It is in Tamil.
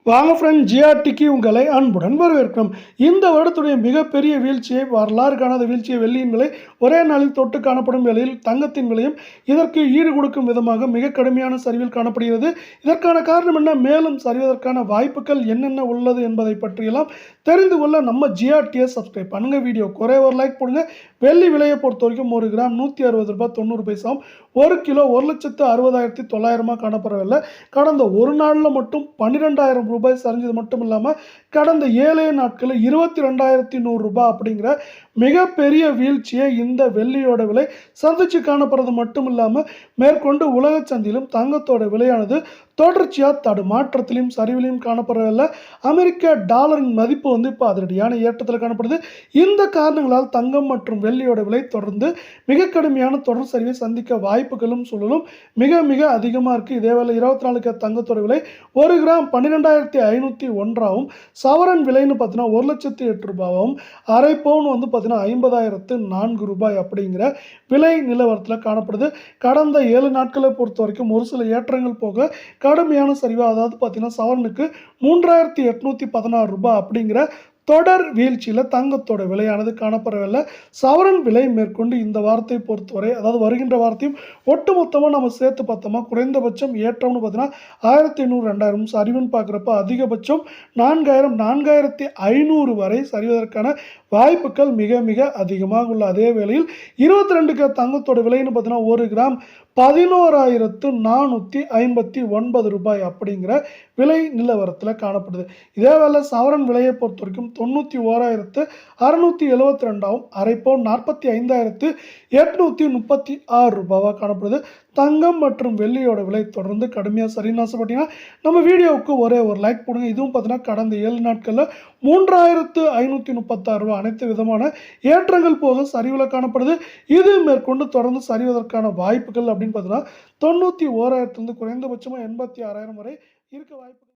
வாங்க ஃப்ரெண்ட், ஜிஆர்டிக்கு உங்களை அன்புடன் வரவேற்கிறோம். இந்த வருடத்துடைய மிகப்பெரிய வீழ்ச்சியை, வரலாறு காணாத வீழ்ச்சியை, வெள்ளியின் விலை ஒரே நாளில் தொட்டு காணப்படும் வேளையில் தங்கத்தின் விலையும் இதற்கு ஈடு கொடுக்கும் விதமாக மிக கடுமையான சரிவில் காணப்படுகிறது. இதற்கான காரணம் என்ன, மேலும் சரிவதற்கான வாய்ப்புகள் என்னென்ன உள்ளது என்பதை பற்றியெல்லாம் தெரிந்து கொள்ள நம்ம ஜிஆர்டியை சப்ஸ்கிரைப் பண்ணுங்க. வீடியோ குறை ஒரு லைக் போடுங்க. வெள்ளி விலையை பொறுத்த வரைக்கும் 1 கிராம் 160 ரூபாய் 90 பைசாவும், 1 கிலோ 1,60,900 காணப்படவில்லை. கடந்த ஒரு நாளில் மட்டும் 12,000 ரூபாய் சரிஞ்சது மட்டும் இல்லாமல் கடந்த 7 நாட்களில் 22,100 ரூபாய் அப்படிங்கிற மிகப்பெரிய வீழ்ச்சியை இந்த வெள்ளியோட விலை சந்திச்சு காணப்படுறது மட்டும் இல்லாமல் மேற்கொண்டு உலக சந்தையிலும் தங்கத்தோட விலையானது தொடர்ச்சியாக தடுமாற்றத்திலையும் சரிவிலையும் காணப்படவில்லை. அமெரிக்க டாலரின் மதிப்பு இப்போ அதிரடியான ஏற்றத்தில் காணப்படுது. இந்த காரணங்களால் தங்கம் மற்றும் வெள்ளியோட விலை தொடர்ந்து மிக கடுமையான தொடர் சரிவை சந்திக்க வாய்ப்புகளும் சூழலும் மிக மிக அதிகமாக இருக்குது. இதேவேளை 24 கேரட் தங்கத்தோட விலை 1 கிராம் 12,501 சவரன் விலைன்னு பார்த்தீங்கன்னா 1,08,000 ரூபாயும், அரை பவுன் பார்த்தீங்கன்னா 50,004 ரூபாய் அப்படிங்கிற விலை நிலவரத்தில் காணப்படுது. கடந்த 7 நாட்களை பொறுத்த வரைக்கும் ஒரு சில ஏற்றங்கள் போக கடுமையான சரிவு, அதாவது பார்த்தீங்கன்னா சவரனுக்கு 3,816 ரூபாய் அப்படிங்கிற தொடர் வீழ்ச்சியில் தங்கத்தோட விலையானது காணப்படவில்லை. சவரன் விலை மேற்கொண்டு இந்த வாரத்தை பொறுத்தவரை, அதாவது வருகின்ற வாரத்தையும் ஒட்டுமொத்தமாக நம்ம சேர்த்து பார்த்தோமா, குறைந்தபட்சம் ஏற்றம்னு பார்த்தீங்கன்னா 1,800 2,000, சரிவுன்னு பார்க்குறப்ப அதிகபட்சம் 4,000 4,500 வரை சரிவதற்கான வாய்ப்புகள் மிக மிக அதிகமாக உள்ள அதே வேளையில் 22 கேரட் தங்கத்தோட விலைன்னு பார்த்தீங்கன்னா 1 கிராம் 11,459 ரூபாய் அப்படிங்கிற விலை நிலவரத்தில் காணப்படுது. இதே வேளை சவரன் விலையை பொறுத்த வரைக்கும் 91,672 அரை பவுன் 45,836 ரூபாவாக காணப்படுது. தங்கம் மற்றும் வெள்ளியோட விலை தொடர்ந்து கடுமையாக சரின்னு ஆசைப்பட்டீங்கன்னா நம்ம வீடியோவுக்கு ஒரே ஒரு லைக் போடுங்க. இதுவும் பார்த்தீங்கன்னா கடந்த 7 நாட்களில் 3,536 ரூபாய் அனைத்து விதமான ஏற்றங்கள் போக சரிவில் காணப்படுது. இது மேற்கொண்டு தொடர்ந்து சரிவதற்கான வாய்ப்புகள் அப்படின்னு பார்த்தீங்கன்னா 91,000 குறைந்தபட்சமாக 86,000 வரை இருக்க வாய்ப்பு.